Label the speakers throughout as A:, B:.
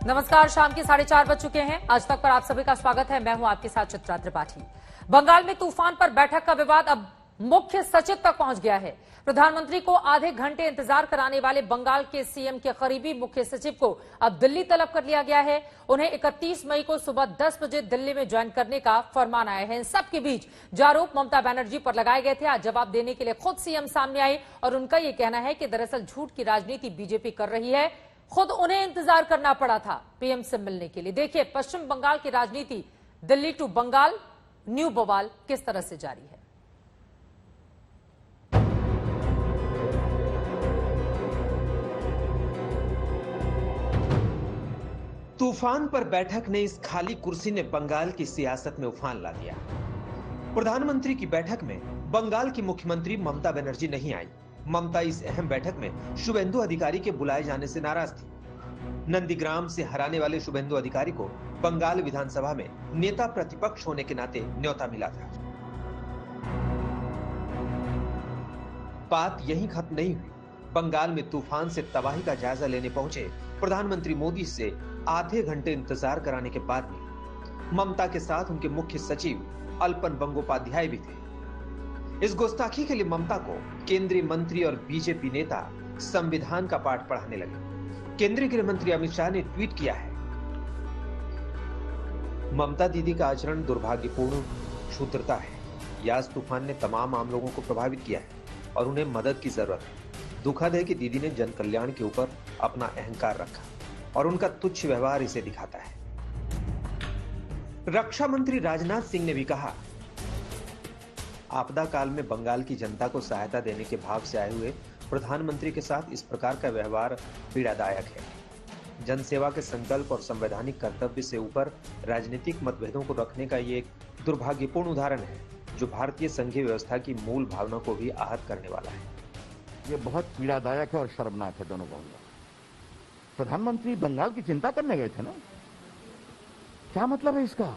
A: नमस्कार, शाम के 4:30 बज चुके हैं। आज तक पर आप सभी का स्वागत है। मैं हूं आपके साथ चित्रा त्रिपाठी। बंगाल में तूफान पर बैठक का विवाद अब मुख्य सचिव तक पहुंच गया है। प्रधानमंत्री को आधे घंटे इंतजार कराने वाले बंगाल के सीएम के करीबी मुख्य सचिव को अब दिल्ली तलब कर लिया गया है। उन्हें 31 मई को सुबह 10 बजे दिल्ली में ज्वाइन करने का फरमान आया है। इन सबके बीच जो आरोप ममता बनर्जी पर लगाए गए थे, आज जवाब देने के लिए खुद सीएम सामने आए और उनका यह कहना है कि दरअसल झूठ की राजनीति बीजेपी कर रही है। खुद उन्हें इंतजार करना पड़ा था पीएम से मिलने के लिए। देखिए पश्चिम बंगाल की राजनीति दिल्ली टू बंगाल, न्यू बवाल किस तरह से जारी है।
B: तूफान पर बैठक ने इस खाली कुर्सी ने बंगाल की सियासत में उफान ला दिया। प्रधानमंत्री की बैठक में बंगाल की मुख्यमंत्री ममता बनर्जी नहीं आई। ममता इस अहम बैठक में शुभेंदु अधिकारी के बुलाए जाने से नाराज थी। नंदीग्राम से हराने वाले शुभेंदु अधिकारी को बंगाल विधानसभा में नेता प्रतिपक्ष होने के नाते न्योता मिला था। बात यहीं खत्म नहीं हुई। बंगाल में तूफान से तबाही का जायजा लेने पहुंचे प्रधानमंत्री मोदी से आधे घंटे इंतजार कराने के बाद भी ममता के साथ उनके मुख्य सचिव अल्पन बंगोपाध्याय भी थे। इस गुस्ताखी के लिए ममता को केंद्रीय मंत्री और बीजेपी नेता संविधान का पाठ पढ़ाने लगे। केंद्रीय गृह मंत्री अमित शाह ने ट्वीट किया है, ममता दीदी का आचरण दुर्भाग्यपूर्ण क्षुद्रता है। यास तूफान ने तमाम आम लोगों को प्रभावित किया है और उन्हें मदद की जरूरत है। दुखद है कि दीदी ने जन कल्याण के ऊपर अपना अहंकार रखा और उनका तुच्छ व्यवहार इसे दिखाता है। रक्षा मंत्री राजनाथ सिंह ने भी कहा, आपदा काल में बंगाल की जनता को सहायता देने के भाव से आए हुए प्रधानमंत्री के साथ इस प्रकार का व्यवहार पीड़ादायक है। जनसेवा के संकल्प और संवैधानिक कर्तव्य से ऊपर राजनीतिक मतभेदों को रखने का ये एक दुर्भाग्यपूर्ण उदाहरण है जो भारतीय संघीय व्यवस्था की मूल भावना को भी आहत करने वाला है।
C: ये बहुत पीड़ादायक है और शर्मनाक है दोनों कहूंगा। प्रधानमंत्री बंगाल की चिंता करने गए थे ना, क्या मतलब है इसका?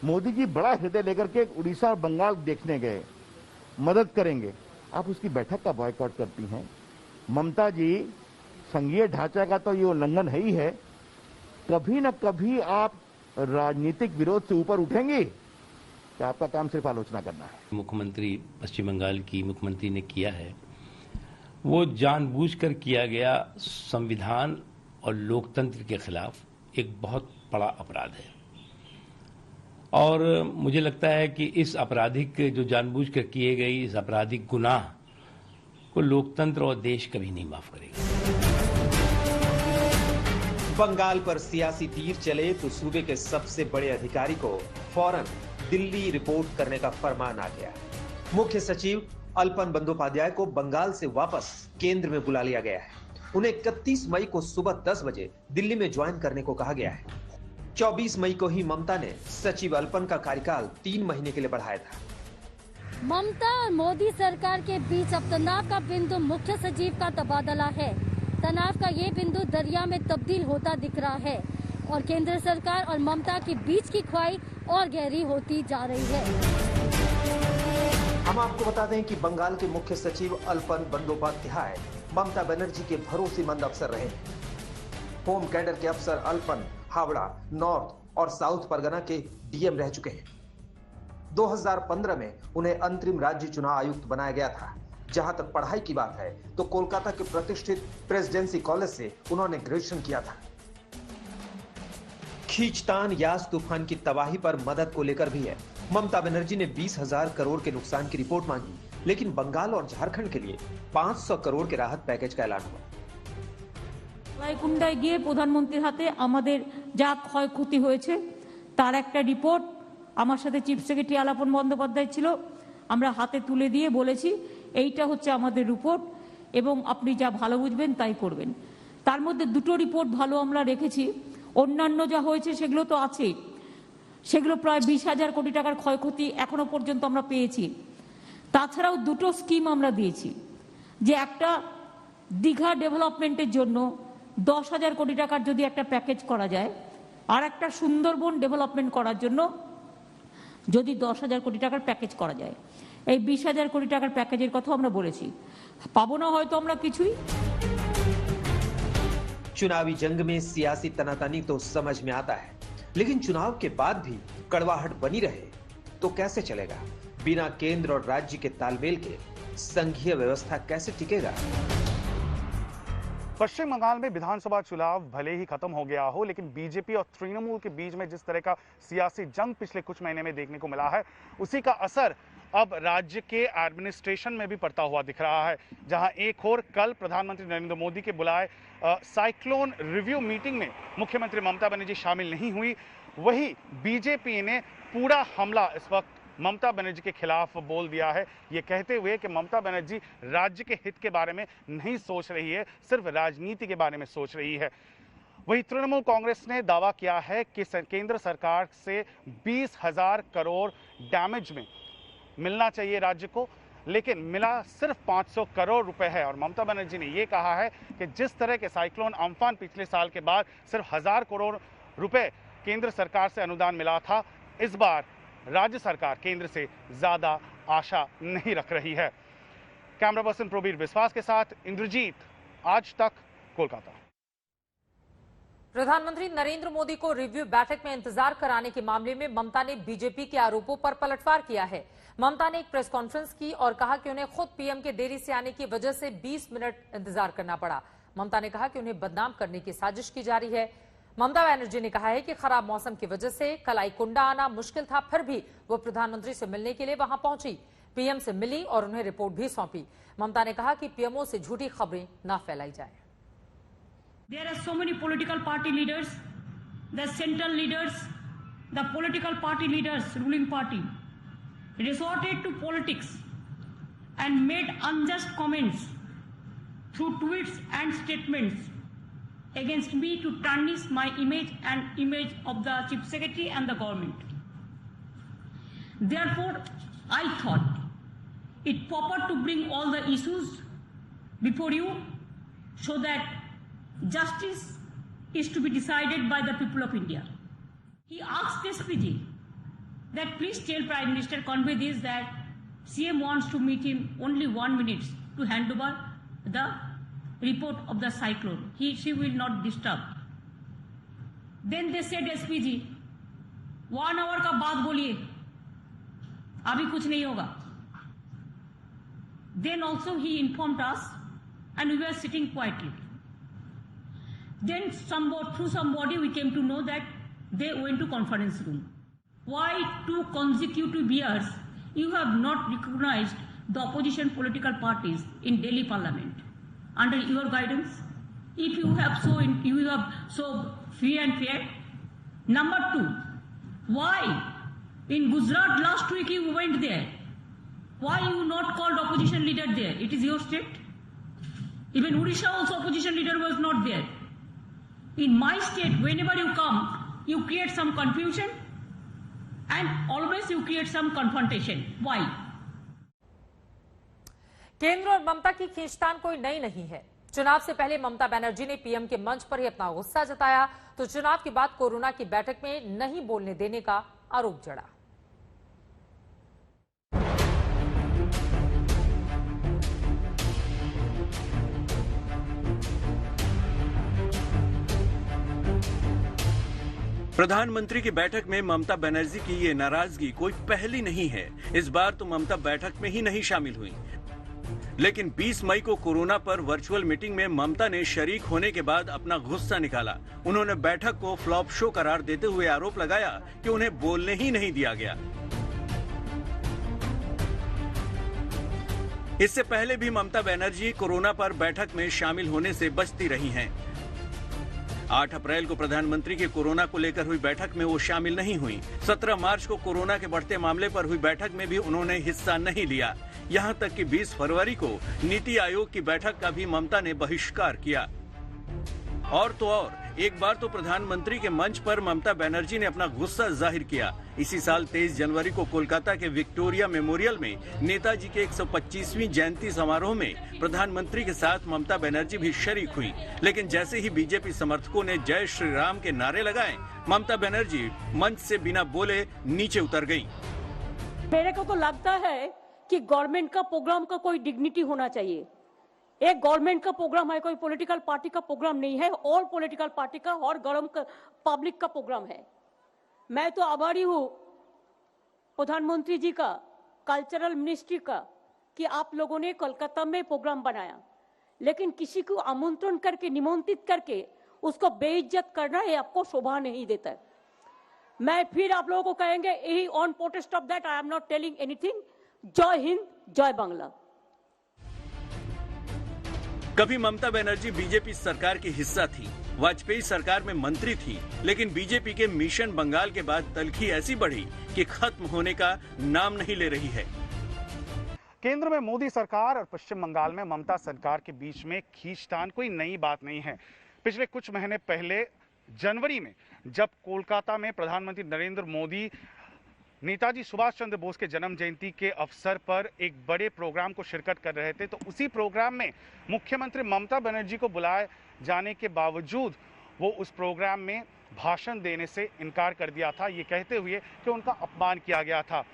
C: मोदी जी बड़ा हृदय लेकर के उड़ीसा और बंगाल देखने गए, मदद करेंगे, आप उसकी बैठक का बॉयकॉट करती हैं। ममता जी, संघीय ढांचा का तो ये उल्लंघन है ही है। कभी न कभी आप राजनीतिक विरोध से ऊपर उठेंगी कि आपका काम सिर्फ आलोचना करना है?
D: मुख्यमंत्री पश्चिम बंगाल की मुख्यमंत्री ने किया है, वो जानबूझकर किया गया संविधान और लोकतंत्र के खिलाफ एक बहुत बड़ा अपराध है। और मुझे लगता है कि इस आपराधिक जो जानबूझकर किए गई इस आपराधिक गुनाह को लोकतंत्र और देश कभी नहीं माफ करेगा।
B: बंगाल पर सियासी तीर चले तो सूबे के सबसे बड़े अधिकारी को फौरन दिल्ली रिपोर्ट करने का फरमान आ गया। मुख्य सचिव अल्पन बंदोपाध्याय को बंगाल से वापस केंद्र में बुला लिया गया है। उन्हें 31 मई को सुबह 10 बजे दिल्ली में ज्वाइन करने को कहा गया है। 24 मई को ही ममता ने सचिव अल्पन का कार्यकाल 3 महीने के लिए बढ़ाया था।
E: ममता और मोदी सरकार के बीच अब तनाव का बिंदु मुख्य सचिव का तबादला है। तनाव का ये बिंदु दरिया में तब्दील होता दिख रहा है और केंद्र सरकार और ममता के बीच की खाई और गहरी होती जा रही है।
B: हम आपको बता दें कि बंगाल के मुख्य सचिव अल्पन बंदोपाध्याय ममता बनर्जी के भरोसेमंद अफसर रहे हैं। होम कैडर के अफसर अल्पन हावड़ा, नॉर्थ और साउथ परगना के डीएम रह चुके हैं। 2015 में उन्हें अंतरिम राज्य चुनाव आयुक्त बनाया गया था। जहां तक पढ़ाई की बात है तो कोलकाता के प्रतिष्ठित प्रेसिडेंसी कॉलेज से उन्होंने ग्रेजुएशन किया था। खींचतान यास तूफान की तबाही पर मदद को लेकर भी है। ममता बनर्जी ने 20,000 करोड़ के नुकसान की रिपोर्ट मांगी, लेकिन बंगाल और झारखंड के लिए 500 करोड़ के राहत पैकेज का ऐलान हुआ।
F: রায়কুন্ডায় গিয়ে প্রধানমন্ত্রীর হাতে আমাদের যা ক্ষয়ক্ষতি হয়েছে তার একটা রিপোর্ট আমার সাথে চিফ সেক্রেটারি আলাপন বন্দ্যোপাধ্যায় ছিল, আমরা হাতে তুলে দিয়ে বলেছি এইটা হচ্ছে আমাদের রিপোর্ট এবং আপনি যা ভালো বুঝবেন তাই করবেন। তার মধ্যে দুটো রিপোর্ট ভালো আমরা রেখেছি, অন্যান্য যা হয়েছে সেগুলো তো আছেই। সেগুলো প্রায় 20,000 কোটি টাকার ক্ষয়ক্ষতি এখনো পর্যন্ত আমরা পেয়েছি। তাছাড়াও দুটো স্কিম আমরা দিয়েছি, যে একটা দীঘা ডেভেলপমেন্টের জন্য 10,000 কোটি টাকার যদি একটা প্যাকেজ করা যায় আর একটা সুন্দরবন ডেভেলপমেন্ট করার জন্য যদি 10,000 কোটি টাকার প্যাকেজ করা যায়, এই 20,000 কোটি টাকার প্যাকেজের কথা আমরা বলেছি। পাবো না হয়তো আমরা কিছুই।
B: चुनावी जंग में सियासी तनातनी तो समझ में आता है, लेकिन चुनाव के बाद भी कड़वाहट बनी रहे तो कैसे चलेगा? बिना केंद्र और राज्य के तालमेल के संघीय व्यवस्था कैसे टिकेगा?
G: पश्चिम बंगाल में विधानसभा चुनाव भले ही खत्म हो गया हो, लेकिन बीजेपी और तृणमूल के बीच में जिस तरह का सियासी जंग पिछले कुछ महीने में देखने को मिला है, उसी का असर अब राज्य के एडमिनिस्ट्रेशन में भी पड़ता हुआ दिख रहा है। जहां एक और कल प्रधानमंत्री नरेंद्र मोदी के बुलाए साइक्लोन रिव्यू मीटिंग में मुख्यमंत्री ममता बनर्जी शामिल नहीं हुई, वही बीजेपी ने पूरा हमला इस वक्त ममता बनर्जी के खिलाफ बोल दिया है, ये कहते हुए कि ममता बनर्जी राज्य के हित के बारे में नहीं सोच रही है, सिर्फ राजनीति के बारे में सोच रही है। वही तृणमूल कांग्रेस ने दावा किया है कि केंद्र सरकार से 20,000 करोड़ डैमेज में मिलना चाहिए राज्य को, लेकिन मिला सिर्फ 500 करोड़ रुपए है। और ममता बनर्जी ने यह कहा है कि जिस तरह के साइक्लोन अम्फान पिछले साल के बाद सिर्फ 1000 करोड़ रुपए केंद्र सरकार से अनुदान मिला था, इस बार राज्य सरकार केंद्र से ज्यादा आशा नहीं रख रही है। कैमरा पर्सन प्रवीर विश्वास के साथ इंद्रजीत, आज तक, कोलकाता।
A: प्रधानमंत्री नरेंद्र मोदी को रिव्यू बैठक में इंतजार कराने के मामले में ममता ने बीजेपी के आरोपों पर पलटवार किया है। ममता ने एक प्रेस कॉन्फ्रेंस की और कहा कि उन्हें खुद पीएम के देरी से आने की वजह से 20 मिनट इंतजार करना पड़ा। ममता ने कहा कि उन्हें बदनाम करने की साजिश की जा रही है। ममता बनर्जी ने कहा है कि खराब मौसम की वजह से कलाईकुंडा आना मुश्किल था, फिर भी वो प्रधानमंत्री से मिलने के लिए वहां पहुंची, पीएम से मिली और उन्हें रिपोर्ट भी सौंपी। ममता ने कहा कि पीएमओ से झूठी खबरें न फैलाई जाए।
F: There are so many political party leaders, the central leaders, the political party leaders, ruling party, resorted to politics and made unjust comments through tweets and statements against me to tarnish my image and image of the Chief Secretary and the government. Therefore, I thought it proper to bring all the issues before you so that justice is to be decided by the people of India. He asked SPG that please tell Prime Minister, convey this, that CM wants to meet him only 1 minute to hand over the report of the cyclone. She will not disturb. Then they said SPG, 1 hour का बाद बोलिए, अभी कुछ नहीं होगा. Then also he informed us and we were sitting quietly. Then through somebody we came to know that they went to conference room. Why 2 consecutive years you have not recognized the opposition political parties in Delhi Parliament under your guidance? If you have so free and fair. Number 2, why in Gujarat last week you went there? Why you not called opposition leader there? It is your state. Even Odisha also opposition leader was not there. In my state, whenever you come, you create some confusion and always you create some confrontation. Why?
A: केंद्र और ममता की खींचतान कोई नई नहीं है। चुनाव से पहले ममता बनर्जी ने पीएम के मंच पर ही अपना गुस्सा जताया, तो चुनाव के बाद कोरोना की बैठक में नहीं बोलने देने का आरोप जड़ा।
H: प्रधानमंत्री की बैठक में ममता बनर्जी की ये नाराजगी कोई पहली नहीं है। इस बार तो ममता बैठक में ही नहीं शामिल हुई, लेकिन 20 मई को कोरोना पर वर्चुअल मीटिंग में ममता ने शरीक होने के बाद अपना गुस्सा निकाला। उन्होंने बैठक को फ्लॉप शो करार देते हुए आरोप लगाया कि उन्हें बोलने ही नहीं दिया गया। इससे पहले भी ममता बनर्जी कोरोना पर बैठक में शामिल होने से बचती रही हैं। 8 अप्रैल को प्रधानमंत्री के कोरोना को लेकर हुई बैठक में वो शामिल नहीं हुई। 17 मार्च को कोरोना के बढ़ते मामले पर हुई बैठक में भी उन्होंने हिस्सा नहीं लिया। यहां तक कि 20 फरवरी को नीति आयोग की बैठक का भी ममता ने बहिष्कार किया। और तो और, एक बार तो प्रधानमंत्री के मंच पर ममता बनर्जी ने अपना गुस्सा जाहिर किया। इसी साल 23 जनवरी को कोलकाता के विक्टोरिया मेमोरियल में नेताजी के 125वीं जयंती समारोह में प्रधानमंत्री के साथ ममता बनर्जी भी शरीक हुई। लेकिन जैसे ही बीजेपी समर्थकों ने जय श्री राम के नारे लगाए, ममता बनर्जी मंच से बिना बोले नीचे उतर गयी।
I: मेरे को तो लगता है कि गवर्नमेंट का प्रोग्राम का कोई डिग्निटी होना चाहिए।
F: एक गवर्नमेंट का प्रोग्राम है, कोई पॉलिटिकल पार्टी का प्रोग्राम नहीं है, ऑल पॉलिटिकल पार्टी का और गरम पब्लिक का प्रोग्राम है। मैं तो आभारी हूँ प्रधानमंत्री जी का, कल्चरल मिनिस्ट्री का, कि आप लोगों ने कोलकाता में प्रोग्राम बनाया, लेकिन किसी को आमंत्रण करके, निमंत्रित करके उसको बेइज्जत करना ये आपको शोभा नहीं देता है। मैं फिर आप लोगों को कहेंगे, यही on protest of that I am not telling anything. जय हिंद, जय बांग्ला।
H: कभी ममता बनर्जी बीजेपी सरकार की हिस्सा थी, वाजपेयी सरकार में मंत्री थी, लेकिन बीजेपी के मिशन बंगाल के बाद तलखी ऐसी बढ़ी कि खत्म होने का नाम नहीं ले रही है।
G: केंद्र में मोदी सरकार और पश्चिम बंगाल में ममता सरकार के बीच में खींचतान कोई नई बात नहीं है। पिछले कुछ महीने पहले जनवरी में जब कोलकाता में प्रधानमंत्री नरेंद्र मोदी नेताजी सुभाष चंद्र बोस के जन्म जयंती के अवसर पर एक बड़े प्रोग्राम को शिरकत कर रहे थे, तो उसी प्रोग्राम में मुख्यमंत्री ममता बनर्जी को बुलाए जाने के बावजूद वो उस प्रोग्राम में भाषण देने से इनकार कर दिया था, ये कहते हुए कि उनका अपमान किया गया था।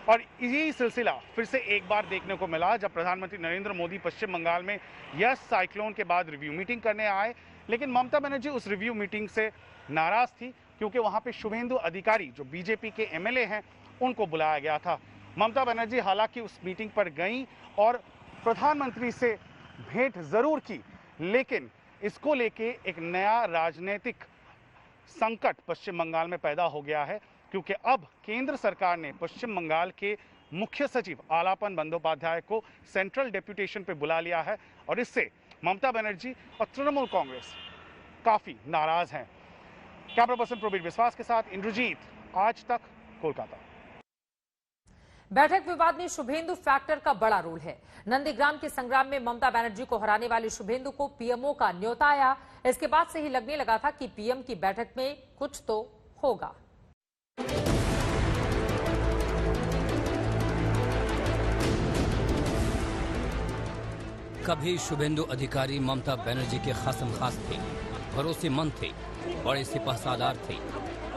G: और यही सिलसिला फिर से एक बार देखने को मिला जब प्रधानमंत्री नरेंद्र मोदी पश्चिम बंगाल में यस साइक्लोन के बाद रिव्यू मीटिंग करने आए, लेकिन ममता बनर्जी उस रिव्यू मीटिंग से नाराज थी क्योंकि वहां पे शुभेंदु अधिकारी जो बीजेपी के एमएलए हैं उनको बुलाया गया था। ममता बनर्जी हालांकि उस मीटिंग पर गईं और प्रधानमंत्री से भेंट जरूर की, लेकिन इसको लेके एक नया राजनीतिक संकट पश्चिम बंगाल में पैदा हो गया है, क्योंकि अब केंद्र सरकार ने पश्चिम बंगाल के मुख्य सचिव आलापन बंदोपाध्याय को सेंट्रल डेप्यूटेशन पे बुला लिया है और इससे ममता बनर्जी और तृणमूल कांग्रेस काफी नाराज हैं। कैमरा पर्सन प्रवीण विश्वास के साथ इंद्रजीत, आज तक, कोलकाता।
A: बैठक विवाद में शुभेंदु फैक्टर का बड़ा रोल है। नंदीग्राम के संग्राम में ममता बनर्जी को हराने वाले शुभेंदु को पीएमओ का न्योता आया। इसके बाद से ही लगने लगा था कि पीएम की बैठक में कुछ तो होगा।
I: कभी शुभेंदु अधिकारी ममता बनर्जी के खासम खास थे, भरोसेमंद थे, बड़े सिपहसालार थे,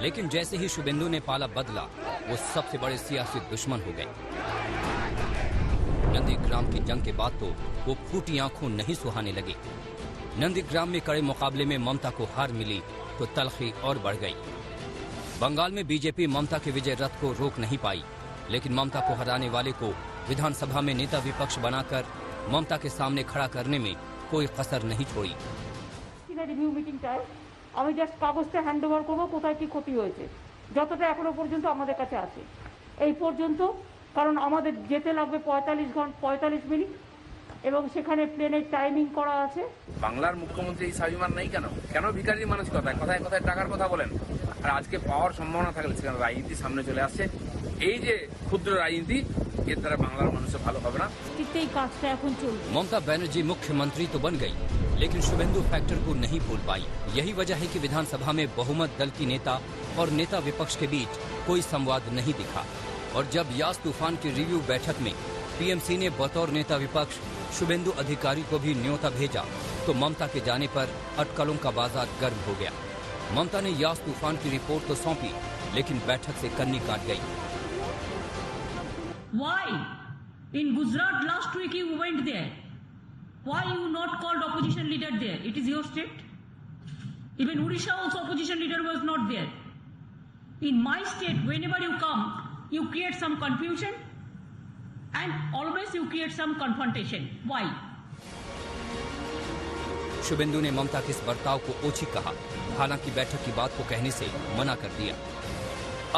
I: लेकिन जैसे ही शुभेंदु ने पाला बदला वो सबसे बड़े सियासी दुश्मन हो गए। नंदीग्राम की जंग के बाद तो वो फूटी आंखों नहीं सुहाने लगे। नंदीग्राम में कड़े मुकाबले में ममता को हार मिली तो तलखी और बढ़ गई। बंगाल में बीजेपी ममता के विजय रथ को रोक नहीं पाई, लेकिन ममता को हराने वाले को विधानसभा में नेता विपक्ष बनाकर ममता के सामने खड़ा करने में कोई कसर नहीं छोड़ी।
F: রিভিউ মিটিংটায় আমি জাস্ট কাগজটা হ্যান্ড ওভার করবো কোথায় কি ক্ষতি হয়েছে, যতটা এখনো পর্যন্ত আমাদের কাছে আছে এই পর্যন্ত, কারণ আমাদের যেতে লাগবে 45 মিনিট এবং সেখানে প্লেনের টাইমিং করা আছে।
J: বাংলার মুখ্যমন্ত্রী এই স্বাভিমান নেই কেন? কেন ভিখারির মানসিকতা? কথায় কথায় টাকার কথা বলেন, আর আজকে পাওয়ার সম্ভাবনা থাকলে সেখানে রাজনীতি সামনে চলে আসছে। এই যে ক্ষুদ্র রাজনীতি, এর দ্বারা বাংলার মানুষের ভালো হবে না।
I: ममता बनर्जी मुख्यमंत्री तो बन गई, लेकिन शुभेंदु फैक्टर को नहीं भूल पाई। यही वजह है कि विधानसभा में बहुमत दल की नेता और नेता विपक्ष के बीच कोई संवाद नहीं दिखा। और जब यास तूफान की रिव्यू बैठक में पीएमसी ने बतौर नेता विपक्ष शुभेंदु अधिकारी को भी न्योता भेजा तो ममता के जाने पर अटकलों का बाजार गर्म हो गया। ममता ने यास तूफान की रिपोर्ट तो सौंपी, लेकिन बैठक से कन्नी काट गई।
F: Why? In Gujarat last week you went there. Why you not called opposition leader there? It is your state. Even Odisha also opposition leader was not there. In my state, whenever you come, you create some confusion and always you create some confrontation. Why?
I: Suvendu ने ममता के इस बर्ताव को ओछी कहा, हालांकि बैठक की बात को कहने से मना कर दिया।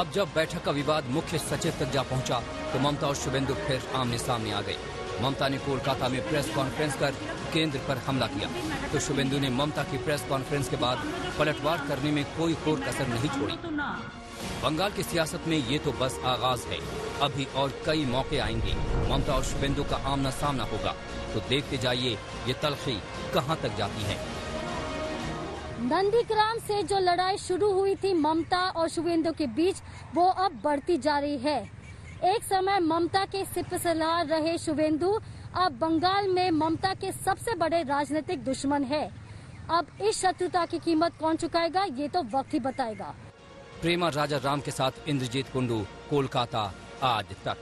I: अब जब बैठक का विवाद मुख्य सचिव तक जा पहुंचा तो ममता और शुभेंदु फिर आमने सामने आ गए। ममता ने कोलकाता में प्रेस कॉन्फ्रेंस कर केंद्र पर हमला किया तो शुभेंदु ने ममता की प्रेस कॉन्फ्रेंस के बाद पलटवार करने में कोई कोर कसर नहीं छोड़ी। बंगाल की सियासत में ये तो बस आगाज है, अभी और कई मौके आएंगे। ममता और शुभेंदु का आमना सामना होगा तो देखते जाइए ये तलखी कहां तक जाती है।
E: नंदीग्राम से जो लड़ाई शुरू हुई थी ममता और शुभेंदु के बीच, वो अब बढ़ती जा रही है। एक समय ममता के सिपहसालार रहे शुभेंदु अब बंगाल में ममता के सबसे बड़े राजनीतिक दुश्मन है। अब इस शत्रुता की कीमत कौन चुकाएगा, ये तो वक्त ही बताएगा।
I: प्रेमा राजा राम के साथ इंद्रजीत कुंडू, कोलकाता, आज तक।